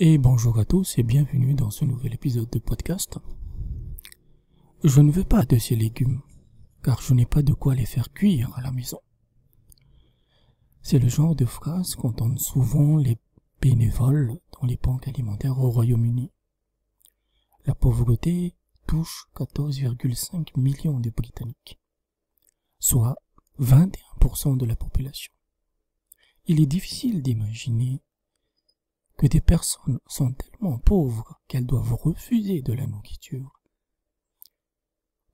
Et bonjour à tous et bienvenue dans ce nouvel épisode de podcast. Je ne veux pas de ces légumes, car je n'ai pas de quoi les faire cuire à la maison. C'est le genre de phrase qu'entendent souvent les bénévoles dans les banques alimentaires au Royaume-Uni. La pauvreté touche 14,5 millions de Britanniques, soit 21% de la population. Il est difficile d'imaginer que des personnes sont tellement pauvres qu'elles doivent refuser de la nourriture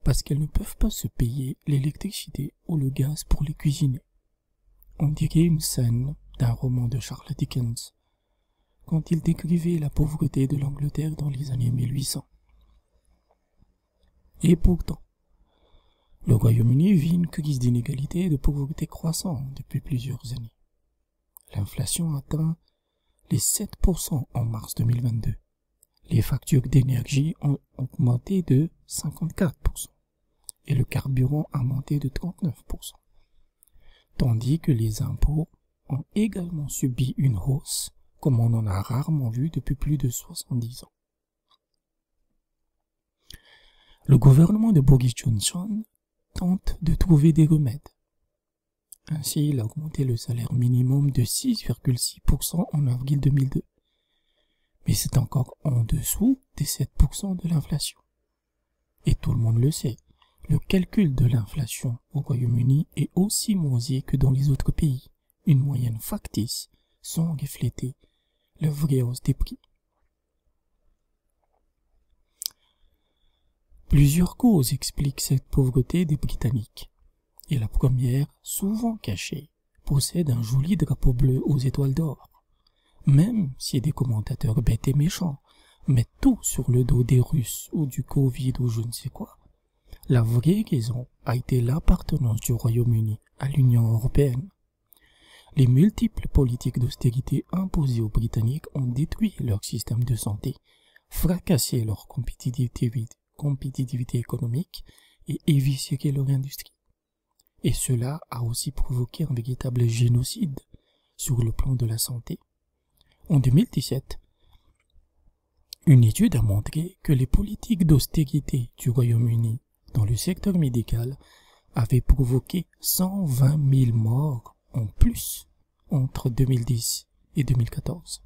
parce qu'elles ne peuvent pas se payer l'électricité ou le gaz pour les cuisiner. On dirait une scène d'un roman de Charles Dickens quand il décrivait la pauvreté de l'Angleterre dans les années 1800. Et pourtant, le Royaume-Uni vit une crise d'inégalité et de pauvreté croissante depuis plusieurs années. L'inflation atteint les 7% en mars 2022. Les factures d'énergie ont augmenté de 54% et le carburant a monté de 39%. Tandis que les impôts ont également subi une hausse comme on en a rarement vu depuis plus de 70 ans. Le gouvernement de Boris Johnson tente de trouver des remèdes. Ainsi, il a augmenté le salaire minimum de 6,6% en avril 2002. Mais c'est encore en dessous des 7% de l'inflation. Et tout le monde le sait, le calcul de l'inflation au Royaume-Uni est aussi moisi que dans les autres pays, une moyenne factice sans refléter la vraie hausse des prix. Plusieurs causes expliquent cette pauvreté des Britanniques. Et la première, souvent cachée, possède un joli drapeau bleu aux étoiles d'or. Même si des commentateurs bêtes et méchants mettent tout sur le dos des Russes ou du Covid ou je ne sais quoi, la vraie raison a été l'appartenance du Royaume-Uni à l'Union européenne. Les multiples politiques d'austérité imposées aux Britanniques ont détruit leur système de santé, fracassé leur compétitivité économique et éviscéré leur industrie. Et cela a aussi provoqué un véritable génocide sur le plan de la santé. En 2017, une étude a montré que les politiques d'austérité du Royaume-Uni dans le secteur médical avaient provoqué 120 000 morts en plus entre 2010 et 2014,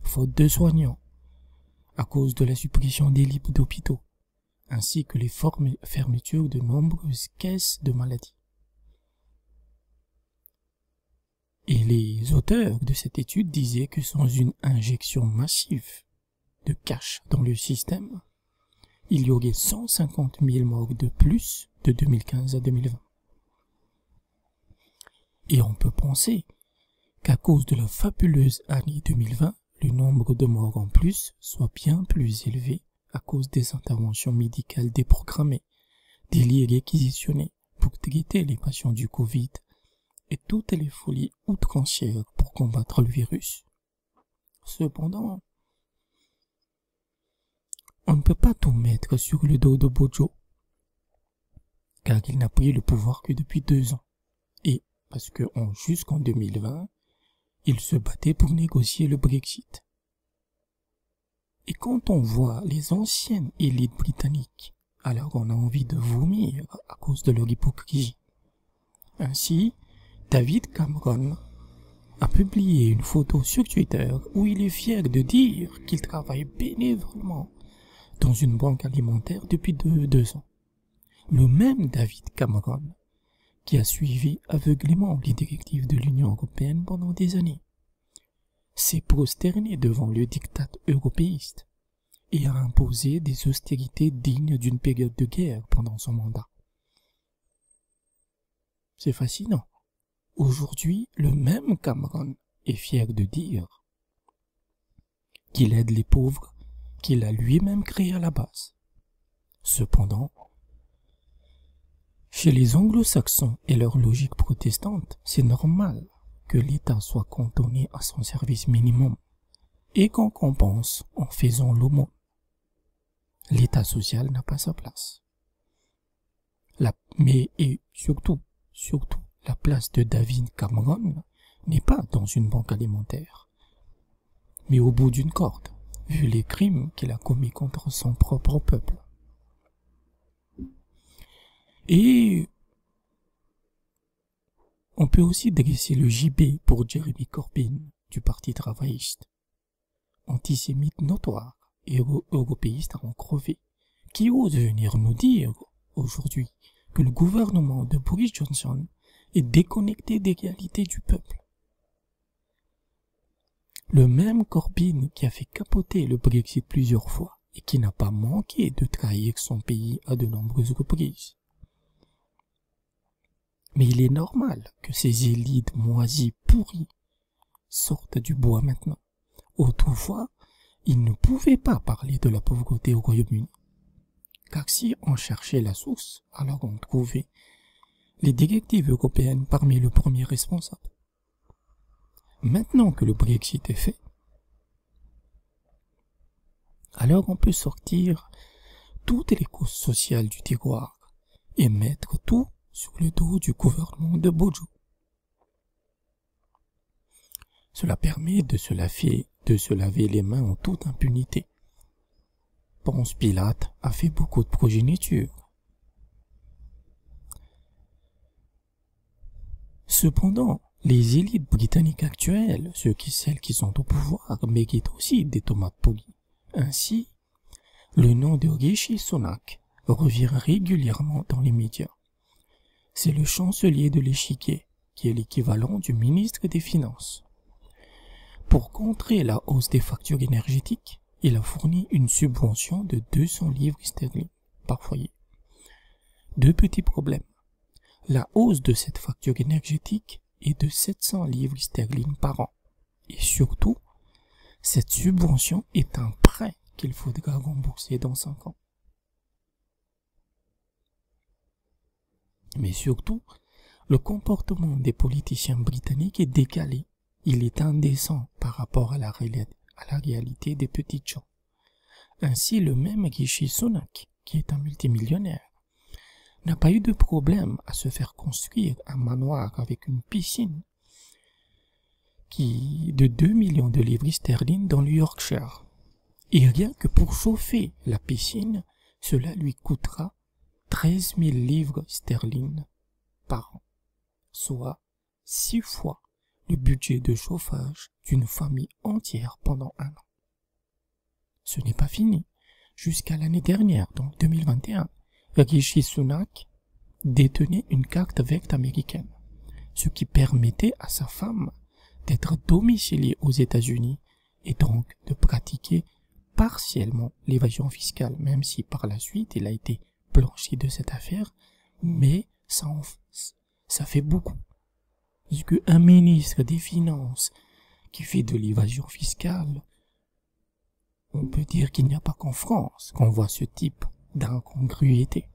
faute de soignants, à cause de la suppression des lits d'hôpitaux, ainsi que les fermetures de nombreuses caisses de maladies. Et les auteurs de cette étude disaient que sans une injection massive de cash dans le système, il y aurait 150 000 morts de plus de 2015 à 2020. Et on peut penser qu'à cause de la fabuleuse année 2020, le nombre de morts en plus soit bien plus élevé à cause des interventions médicales déprogrammées, des lits réquisitionnés pour traiter les patients du Covid, et toutes les folies outrancières pour combattre le virus. Cependant, on ne peut pas tout mettre sur le dos de Bojo, car il n'a pris le pouvoir que depuis 2 ans, et parce que jusqu'en 2020, il se battait pour négocier le Brexit. Et quand on voit les anciennes élites britanniques, alors on a envie de vomir à cause de leur hypocrisie. Ainsi, David Cameron a publié une photo sur Twitter où il est fier de dire qu'il travaille bénévolement dans une banque alimentaire depuis 2 ans. Le même David Cameron qui a suivi aveuglément les directives de l'Union européenne pendant des années, s'est prosterné devant le diktat européiste et a imposé des austérités dignes d'une période de guerre pendant son mandat. C'est fascinant. Aujourd'hui, le même Cameron est fier de dire qu'il aide les pauvres qu'il a lui-même créés à la base. Cependant, chez les anglo-saxons et leur logique protestante, c'est normal que l'État soit cantonné à son service minimum et qu'on compense en faisant l'aumône. L'État social n'a pas sa place. Mais surtout, la place de David Cameron n'est pas dans une banque alimentaire, mais au bout d'une corde, vu les crimes qu'il a commis contre son propre peuple. Et on peut aussi dresser le gibet pour Jeremy Corbyn du Parti travailliste, antisémite notoire et européiste à en crever, qui ose venir nous dire aujourd'hui que le gouvernement de Boris Johnson est déconnecté des réalités du peuple. Le même Corbyn qui a fait capoter le Brexit plusieurs fois et qui n'a pas manqué de trahir son pays à de nombreuses reprises. Mais il est normal que ces élites moisies pourries sortent du bois maintenant. Autrefois, ils ne pouvaient pas parler de la pauvreté au Royaume-Uni. Car si on cherchait la source, alors on trouvait les directives européennes parmi les premiers responsables. Maintenant que le Brexit est fait, alors on peut sortir toutes les causes sociales du tiroir et mettre tout sur le dos du gouvernement de Bojo. Cela permet de se laver les mains en toute impunité. Ponce Pilate a fait beaucoup de progéniture. Cependant, les élites britanniques actuelles, celles qui sont au pouvoir, méritent aussi des tomates polies. Ainsi, le nom de Rishi Sunak revient régulièrement dans les médias. C'est le chancelier de l'échiquier, qui est l'équivalent du ministre des Finances. Pour contrer la hausse des factures énergétiques, il a fourni une subvention de 200 livres sterling par foyer. Deux petits problèmes. La hausse de cette facture énergétique est de 700 livres sterling par an. Et surtout, cette subvention est un prêt qu'il faudra rembourser dans 5 ans. Mais surtout, le comportement des politiciens britanniques est décalé. Il est indécent par rapport à la réalité des petites gens. Ainsi, le même Rishi Sunak, qui est un multimillionnaire, n'a pas eu de problème à se faire construire un manoir avec une piscine de 2 millions de livres sterling dans le Yorkshire. Et rien que pour chauffer la piscine, cela lui coûtera 13 000 livres sterling par an, soit 6 fois le budget de chauffage d'une famille entière pendant 1 an. Ce n'est pas fini. Jusqu'à l'année dernière, donc 2021, Rishi Sunak détenait une carte verte américaine, ce qui permettait à sa femme d'être domiciliée aux États-Unis et donc de pratiquer partiellement l'évasion fiscale, même si par la suite il a été blanchi de cette affaire, mais ça fait beaucoup. Parce qu'un ministre des Finances qui fait de l'évasion fiscale, on peut dire qu'il n'y a pas qu'en France qu'on voit ce type d'incongruité.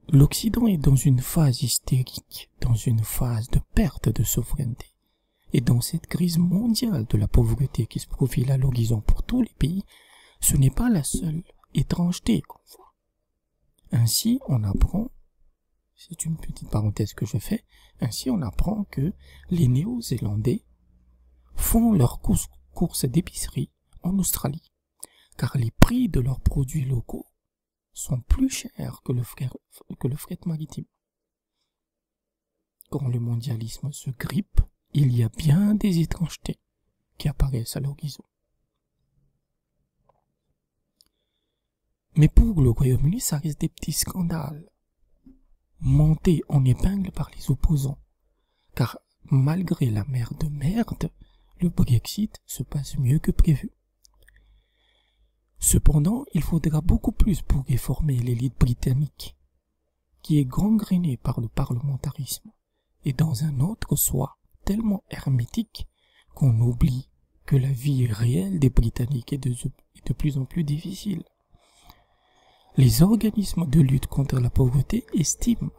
L'Occident est dans une phase hystérique, dans une phase de perte de souveraineté. Et dans cette crise mondiale de la pauvreté qui se profile à l'horizon pour tous les pays, ce n'est pas la seule étrangeté qu'on voit. Ainsi, on apprend, c'est une petite parenthèse que je fais, ainsi on apprend que les Néo-Zélandais font leurs courses d'épicerie en Australie, car les prix de leurs produits locaux sont plus chers que le fret maritime. Quand le mondialisme se grippe, il y a bien des étrangetés qui apparaissent à l'horizon. Mais pour le Royaume-Uni, ça reste des petits scandales, montés en épingle par les opposants, car malgré la mer de merde, le Brexit se passe mieux que prévu. Cependant, il faudra beaucoup plus pour réformer l'élite britannique, qui est gangrénée par le parlementarisme, et dans un autre soi tellement hermétique qu'on oublie que la vie réelle des Britanniques est de plus en plus difficile. Les organismes de lutte contre la pauvreté estiment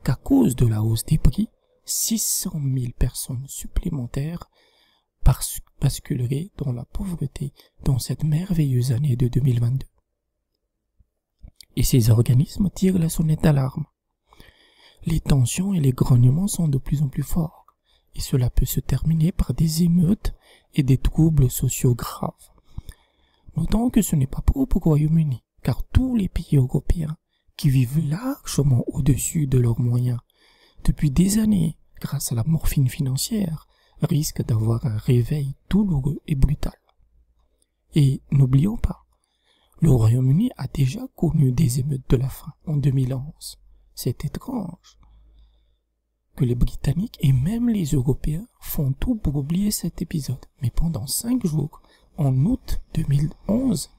qu'à cause de la hausse des prix, 600 000 personnes supplémentaires basculeraient dans la pauvreté dans cette merveilleuse année de 2022. Et ces organismes tirent la sonnette d'alarme. Les tensions et les grognements sont de plus en plus forts, et cela peut se terminer par des émeutes et des troubles sociaux graves. Notons que ce n'est pas propre au Royaume-Uni, car tous les pays européens qui vivent largement au-dessus de leurs moyens depuis des années grâce à la morphine financière risquent d'avoir un réveil douloureux et brutal. Et n'oublions pas, le Royaume-Uni a déjà connu des émeutes de la faim en 2011. C'est étrange que les Britanniques et même les Européens font tout pour oublier cet épisode. Mais pendant 5 jours, en août 2011,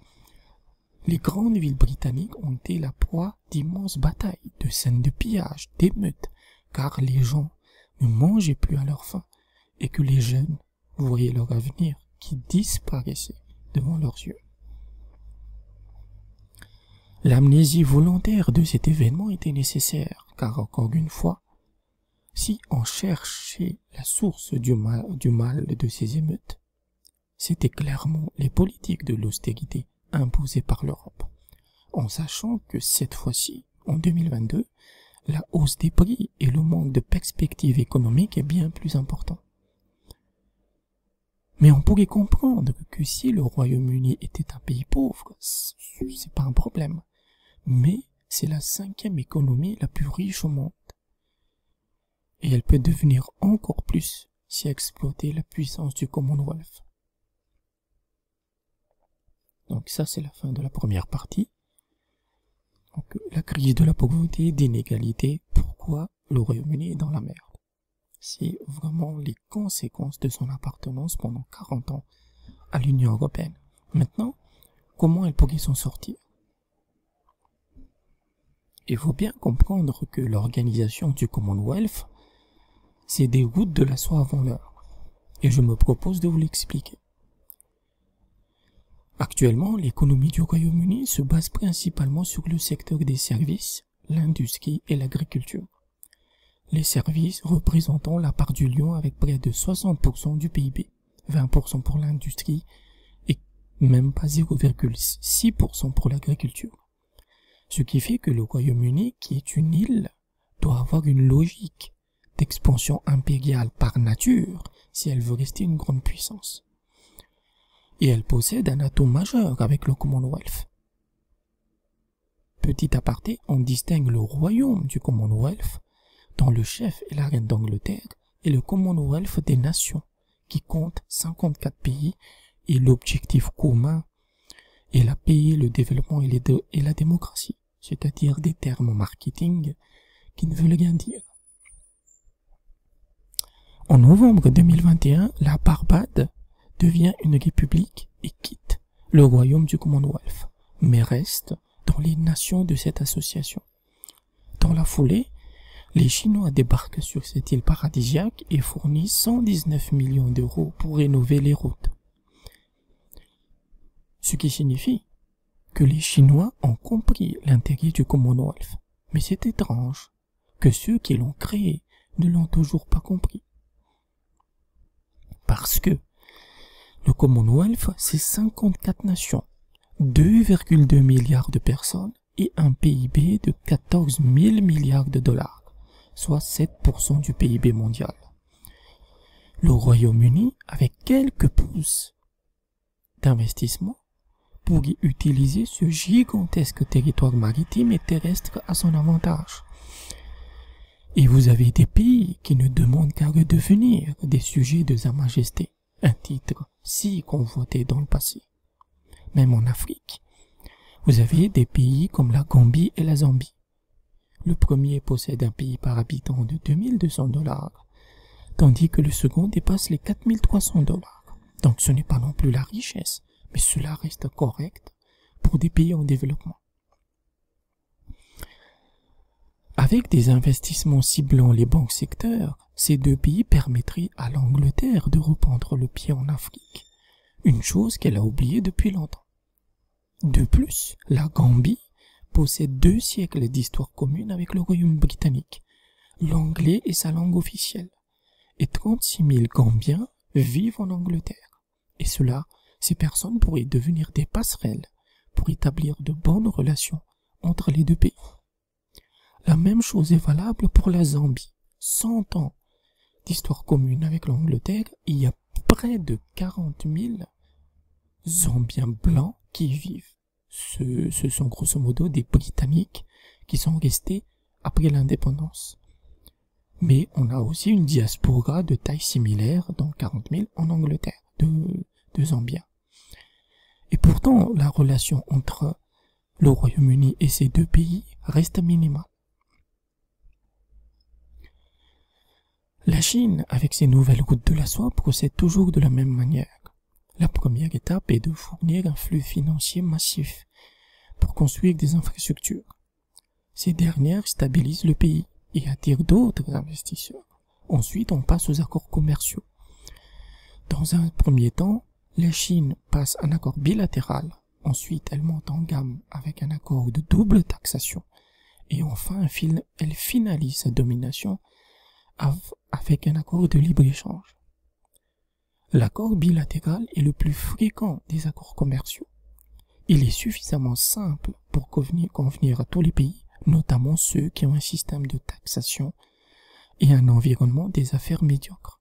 les grandes villes britanniques ont été la proie d'immenses batailles, de scènes de pillage, d'émeutes, car les gens ne mangeaient plus à leur faim et que les jeunes voyaient leur avenir qui disparaissait devant leurs yeux. L'amnésie volontaire de cet événement était nécessaire, car encore une fois, si on cherchait la source du mal de ces émeutes, c'était clairement les politiques de l'austérité imposées par l'Europe, en sachant que cette fois-ci, en 2022, la hausse des prix et le manque de perspectives économiques est bien plus important. Mais on pourrait comprendre que si le Royaume-Uni était un pays pauvre, c'est pas un problème. Mais c'est la 5e économie la plus riche au monde. Et elle peut devenir encore plus si exploiter la puissance du Commonwealth. Donc ça, c'est la fin de la première partie. Donc, la crise de la pauvreté, d'inégalité, pourquoi le Royaume-Uni est dans la merde. C'est vraiment les conséquences de son appartenance pendant 40 ans à l'Union européenne. Maintenant, comment elle pourrait s'en sortir? Il faut bien comprendre que l'organisation du Commonwealth, c'est des routes de la soie avant l'heure. Et je me propose de vous l'expliquer. Actuellement, l'économie du Royaume-Uni se base principalement sur le secteur des services, l'industrie et l'agriculture. Les services représentant la part du lion avec près de 60% du PIB, 20% pour l'industrie et même pas 0,6% pour l'agriculture. Ce qui fait que le Royaume-Uni, qui est une île, doit avoir une logique d'expansion impériale par nature si elle veut rester une grande puissance. Et elle possède un atout majeur avec le Commonwealth. Petit aparté, on distingue le royaume du Commonwealth, dont le chef est la reine d'Angleterre, et le Commonwealth des nations, qui compte 54 pays, et l'objectif commun est la paix, le développement et la démocratie, c'est-à-dire des termes marketing qui ne veulent rien dire. En novembre 2021, la Barbade devient une république et quitte le royaume du Commonwealth, mais reste dans les nations de cette association. Dans la foulée, les Chinois débarquent sur cette île paradisiaque et fournissent 119 millions d'euros pour rénover les routes. Ce qui signifie que les Chinois ont compris l'intérêt du Commonwealth. Mais c'est étrange que ceux qui l'ont créé ne l'ont toujours pas compris. Parce que le Commonwealth, c'est 54 nations, 2,2 milliards de personnes et un PIB de 14 000 milliards de dollars, soit 7% du PIB mondial. Le Royaume-Uni, avec quelques pouces d'investissement, pourrait utiliser ce gigantesque territoire maritime et terrestre à son avantage. Et vous avez des pays qui ne demandent qu'à redevenir des sujets de Sa Majesté, un titre si convoité dans le passé. Même en Afrique, vous avez des pays comme la Gambie et la Zambie. Le premier possède un PIB par habitant de 2200 $, tandis que le second dépasse les 4300 $. Donc ce n'est pas non plus la richesse, mais cela reste correct pour des pays en développement. Avec des investissements ciblant les banques secteurs, ces deux pays permettraient à l'Angleterre de reprendre le pied en Afrique, une chose qu'elle a oubliée depuis longtemps. De plus, la Gambie possède 2 siècles d'histoire commune avec le Royaume britannique. L'anglais est sa langue officielle, et 36 000 Gambiens vivent en Angleterre. Et cela, ces personnes pourraient devenir des passerelles pour établir de bonnes relations entre les deux pays. La même chose est valable pour la Zambie. 100 ans d'histoire commune avec l'Angleterre, il y a près de 40 000 Zambiens blancs qui y vivent. Ce sont grosso modo des Britanniques qui sont restés après l'indépendance. Mais on a aussi une diaspora de taille similaire, dont 40 000 en Angleterre, de Zambiens. Et pourtant, la relation entre le Royaume-Uni et ces deux pays reste minimale. La Chine, avec ses nouvelles routes de la soie, procède toujours de la même manière. La première étape est de fournir un flux financier massif pour construire des infrastructures. Ces dernières stabilisent le pays et attirent d'autres investisseurs. Ensuite, on passe aux accords commerciaux. Dans un premier temps, la Chine passe un accord bilatéral. Ensuite, elle monte en gamme avec un accord de double taxation. Et enfin, elle finalise sa domination avec un accord de libre-échange. L'accord bilatéral est le plus fréquent des accords commerciaux. Il est suffisamment simple pour convenir à tous les pays, notamment ceux qui ont un système de taxation et un environnement des affaires médiocres.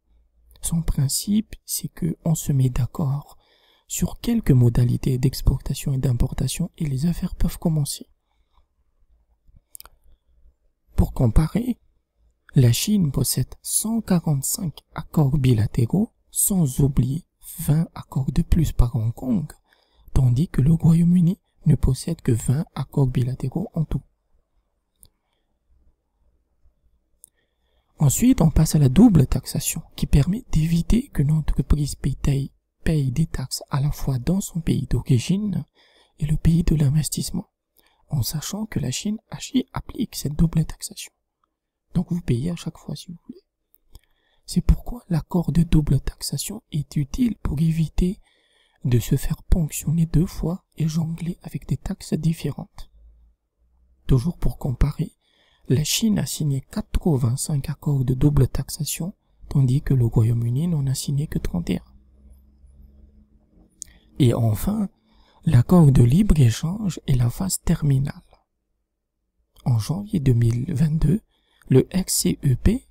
Son principe, c'est qu'on se met d'accord sur quelques modalités d'exportation et d'importation et les affaires peuvent commencer. Pour comparer, la Chine possède 145 accords bilatéraux, sans oublier 20 accords de plus par Hong Kong, tandis que le Royaume-Uni ne possède que 20 accords bilatéraux en tout. Ensuite, on passe à la double taxation, qui permet d'éviter que l'entreprise paye des taxes à la fois dans son pays d'origine et le pays de l'investissement, en sachant que la Chine applique cette double taxation. Donc vous payez à chaque fois si vous voulez. C'est pourquoi l'accord de double taxation est utile pour éviter de se faire ponctionner deux fois et jongler avec des taxes différentes. Toujours pour comparer, la Chine a signé 85 accords de double taxation, tandis que le Royaume-Uni n'en a signé que 31. Et enfin, l'accord de libre-échange est la phase terminale. En janvier 2022, le RCEP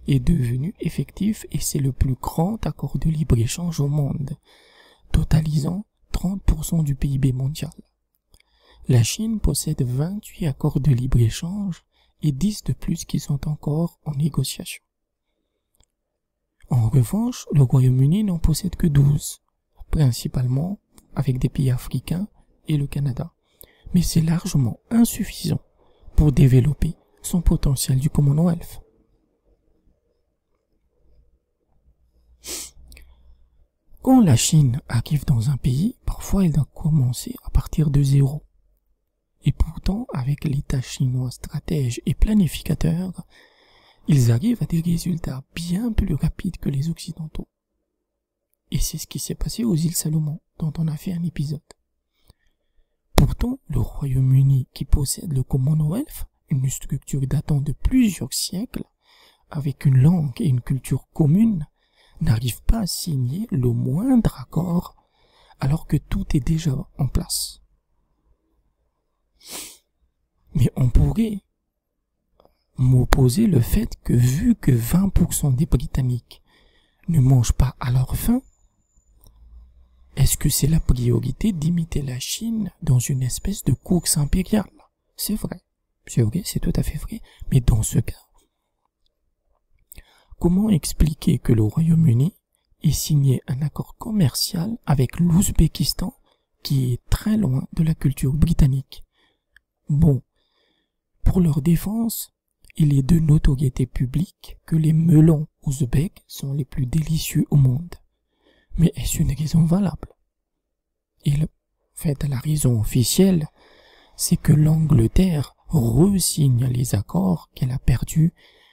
est devenu effectif et c'est le plus grand accord de libre-échange au monde, totalisant 30% du PIB mondial. La Chine possède 28 accords de libre-échange et 10 de plus qui sont encore en négociation. En revanche, le Royaume-Uni n'en possède que 12, principalement avec des pays africains et le Canada. Mais c'est largement insuffisant pour développer son potentiel du Commonwealth. Quand la Chine arrive dans un pays, parfois elle doit commencer à partir de zéro. Et pourtant, avec l'État chinois stratège et planificateur, ils arrivent à des résultats bien plus rapides que les Occidentaux. Et c'est ce qui s'est passé aux îles Salomon, dont on a fait un épisode. Pourtant, le Royaume-Uni, qui possède le Commonwealth, une structure datant de plusieurs siècles, avec une langue et une culture commune, n'arrive pas à signer le moindre accord alors que tout est déjà en place. Mais on pourrait m'opposer le fait que vu que 20% des Britanniques ne mangent pas à leur faim, est-ce que c'est la priorité d'imiter la Chine dans une espèce de course impériale? C'est vrai, c'est tout à fait vrai, mais dans ce cas, comment expliquer que le Royaume-Uni ait signé un accord commercial avec l'Ouzbékistan qui est très loin de la culture britannique? Bon, pour leur défense, il est de notoriété publique que les melons ouzbeks sont les plus délicieux au monde. Mais est-ce une raison valable? La raison officielle, c'est que l'Angleterre re-signe les accords qu'elle a perdus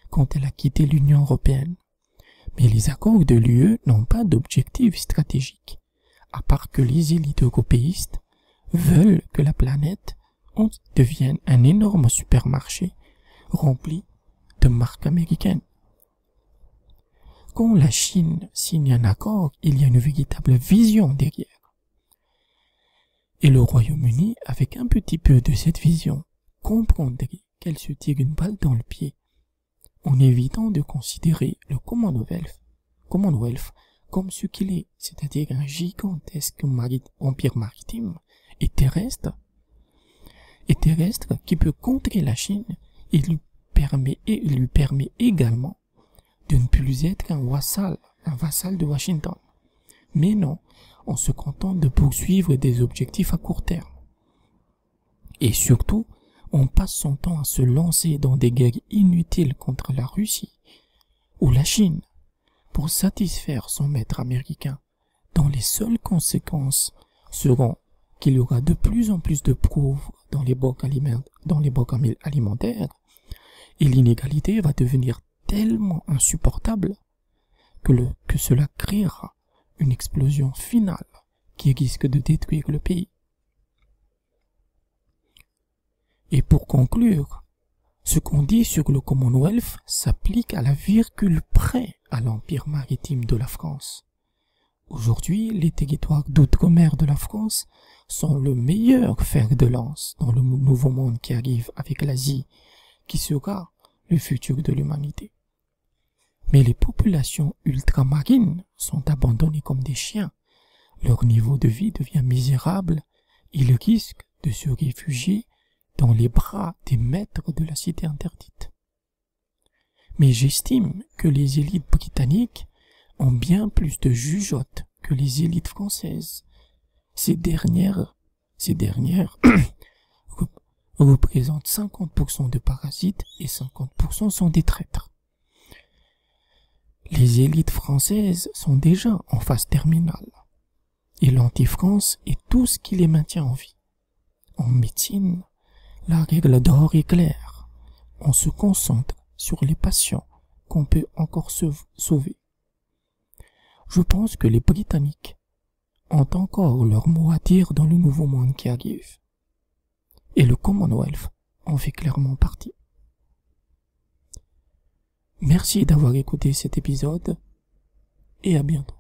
quand elle a quitté l'Union européenne. Mais les accords de l'UE n'ont pas d'objectif stratégique, à part que les élites européistes veulent que la planète devienne un énorme supermarché rempli de marques américaines. Quand la Chine signe un accord, il y a une véritable vision derrière. Et le Royaume-Uni, avec un petit peu de cette vision, comprendrait qu'elle se tire une balle dans le pied en évitant de considérer le Commonwealth comme ce qu'il est, c'est-à-dire un gigantesque empire maritime et terrestre qui peut contrer la Chine et lui permet également de ne plus être un vassal de Washington. Mais non, on se contente de poursuivre des objectifs à court terme. Et surtout, on passe son temps à se lancer dans des guerres inutiles contre la Russie ou la Chine pour satisfaire son maître américain, dont les seules conséquences seront qu'il y aura de plus en plus de pauvres dans les banques alimentaires et l'inégalité va devenir tellement insupportable que cela créera une explosion finale qui risque de détruire le pays. Et pour conclure, ce qu'on dit sur le Commonwealth s'applique à la virgule près à l'empire maritime de la France. Aujourd'hui, les territoires d'outre-mer de la France sont le meilleur fer de lance dans le nouveau monde qui arrive avec l'Asie, qui sera le futur de l'humanité. Mais les populations ultramarines sont abandonnées comme des chiens. Leur niveau de vie devient misérable. Ils risquent de se réfugier dans les bras des maîtres de la cité interdite. Mais j'estime que les élites britanniques ont bien plus de jugeote que les élites françaises. Ces dernières représentent 50% de parasites et 50% sont des traîtres. Les élites françaises sont déjà en phase terminale. Et l'anti-France est tout ce qui les maintient en vie. En médecine, la règle d'or est claire. On se concentre sur les patients qu'on peut encore sauver. Je pense que les Britanniques ont encore leur mot à dire dans le nouveau monde qui arrive. Et le Commonwealth en fait clairement partie. Merci d'avoir écouté cet épisode et à bientôt.